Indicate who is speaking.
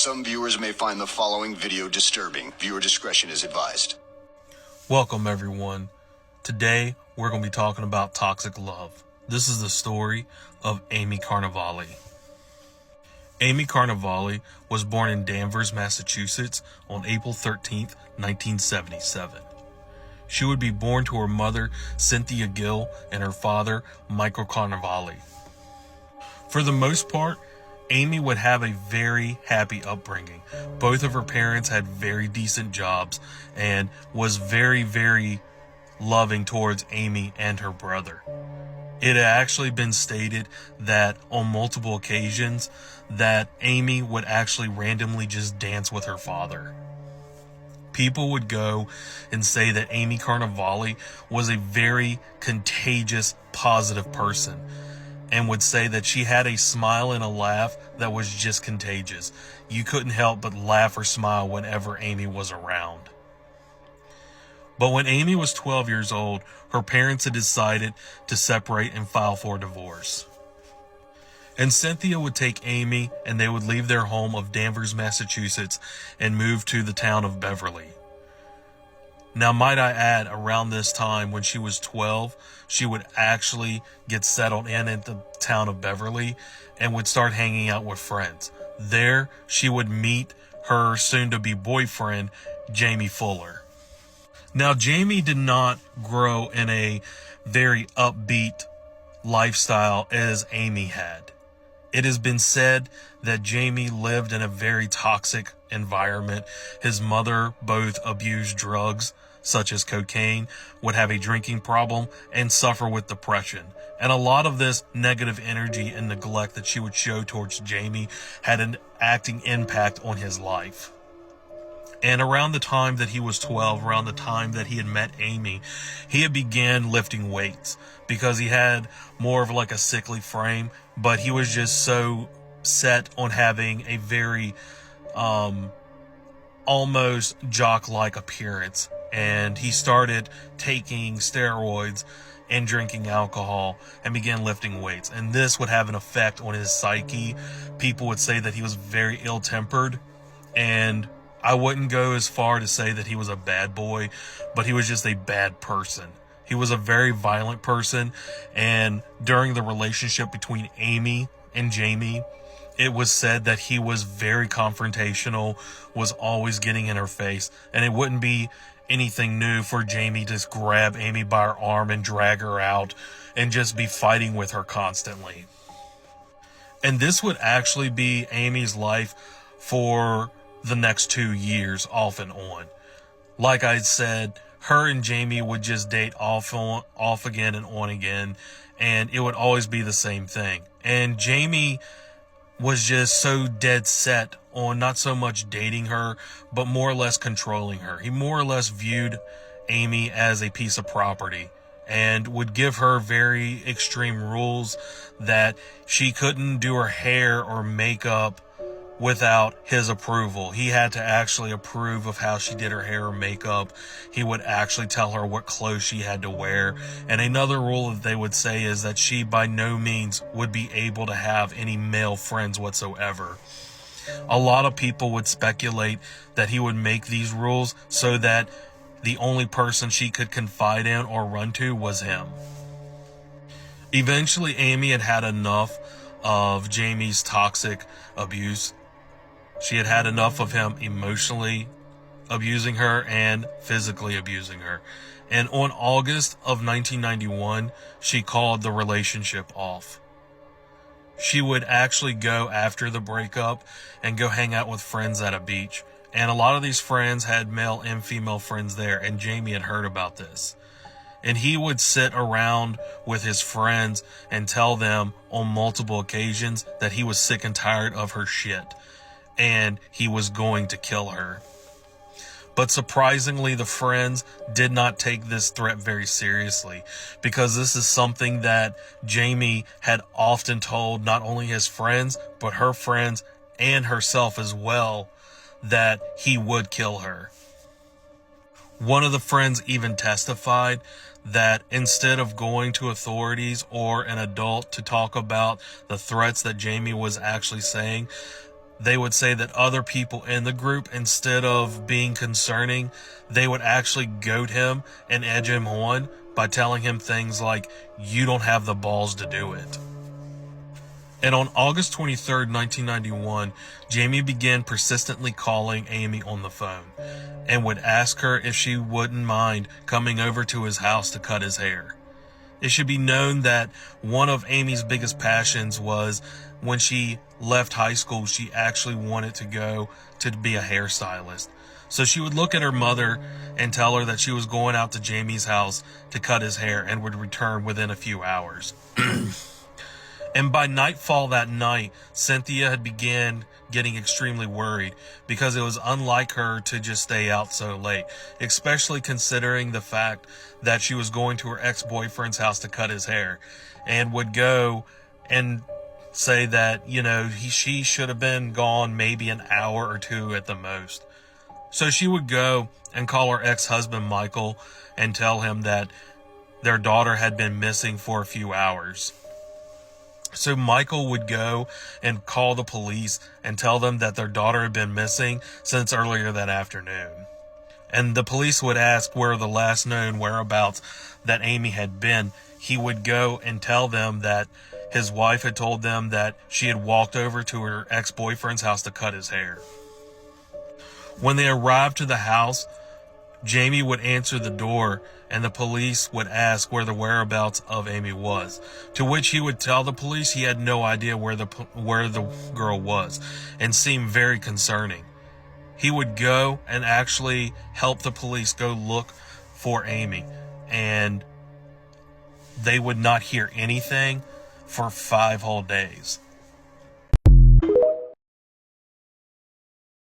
Speaker 1: Some viewers may find the following video disturbing. Viewer discretion is advised.
Speaker 2: Welcome everyone. Today we're going to be talking about toxic love. This is the story of Amy Carnavali. Amy Carnavali was born in Danvers, Massachusetts on April 13th, 1977. She would be born to her mother, Cynthia Gill, and her father, Michael Carnavali. For the most part, Amy would have a very happy upbringing. Both of her parents had very decent jobs and was very, very loving towards Amy and her brother. It had actually been stated that on multiple occasions that Amy would actually randomly just dance with her father. People would go and say that Amy Carnavali was a very contagious, positive person, and would say that she had a smile and a laugh that was just contagious. You couldn't help but laugh or smile whenever Amy was around. But when Amy was 12 years old, her parents had decided to separate and file for divorce. And Cynthia would take Amy and they would leave their home of Danvers, Massachusetts and move to the town of Beverly. Now, might I add, around this time when she was 12, she would actually get settled in at the town of Beverly and would start hanging out with friends. There, she would meet her soon-to-be boyfriend, Jamie Fuller. Now, Jamie did not grow in a very upbeat lifestyle as Amy had. It has been said that Jamie lived in a very toxic environment. His mother both abused drugs, such as cocaine, would have a drinking problem, and suffer with depression. And a lot of this negative energy and neglect that she would show towards Jamie had an acting impact on his life. And around the time that he was 12, around the time that he had met Amy, he had began lifting weights because he had more of like a sickly frame, but he was just so set on having a very almost jock-like appearance. And he started taking steroids and drinking alcohol and began lifting weights. And this would have an effect on his psyche. People would say that he was very ill-tempered, and I wouldn't go as far to say that he was a bad boy, but he was just a bad person. He was a very violent person, and during the relationship between Amy and Jamie, it was said that he was very confrontational, was always getting in her face, and it wouldn't be anything new for Jamie to just grab Amy by her arm and drag her out and just be fighting with her constantly. And this would actually be Amy's life for the next 2 years, off and on. Like I said, her and Jamie would just date off again and on again, and it would always be the same thing. And Jamie was just so dead set on not so much dating her, but more or less controlling her. He more or less viewed Amy as a piece of property and would give her very extreme rules that she couldn't do her hair or makeup without his approval. He had to actually approve of how she did her hair or makeup. He would actually tell her what clothes she had to wear. And another rule that they would say is that she by no means would be able to have any male friends whatsoever. A lot of people would speculate that he would make these rules so that the only person she could confide in or run to was him. Eventually, Amy had had enough of Jamie's toxic abuse. She had had enough of him emotionally abusing her and physically abusing her. And on August of 1991, she called the relationship off. She would actually go after the breakup and go hang out with friends at a beach. And a lot of these friends had male and female friends there, and Jamie had heard about this. And he would sit around with his friends and tell them on multiple occasions that he was sick and tired of her shit, and he was going to kill her. But surprisingly, the friends did not take this threat very seriously, because this is something that Jamie had often told not only his friends, but her friends and herself as well, that he would kill her. One of the friends even testified that instead of going to authorities or an adult to talk about the threats that Jamie was actually saying, they would say that other people in the group, instead of being concerning, they would actually goad him and edge him on by telling him things like, "You don't have the balls to do it." And on August 23rd, 1991, Jamie began persistently calling Amy on the phone and would ask her if she wouldn't mind coming over to his house to cut his hair. It should be known that one of Amy's biggest passions was when she left high school, she actually wanted to go to be a hairstylist. So she would look at her mother and tell her that she was going out to Jamie's house to cut his hair and would return within a few hours. And by nightfall that night, Cynthia had began getting extremely worried because it was unlike her to just stay out so late, especially considering the fact that she was going to her ex-boyfriend's house to cut his hair and would go and say that, she should have been gone maybe an hour or two at the most. So she would go and call her ex-husband Michael and tell him that their daughter had been missing for a few hours. So Michael would go and call the police and tell them that their daughter had been missing since earlier that afternoon. And the police would ask where the last known whereabouts that Amy had been. He would go and tell them that his wife had told them that she had walked over to her ex-boyfriend's house to cut his hair. When they arrived to the house, Jamie would answer the door and the police would ask where the whereabouts of Amy was, to which he would tell the police he had no idea where the girl was and seemed very concerning. He would go and actually help the police go look for Amy, and they would not hear anything for 5 whole days.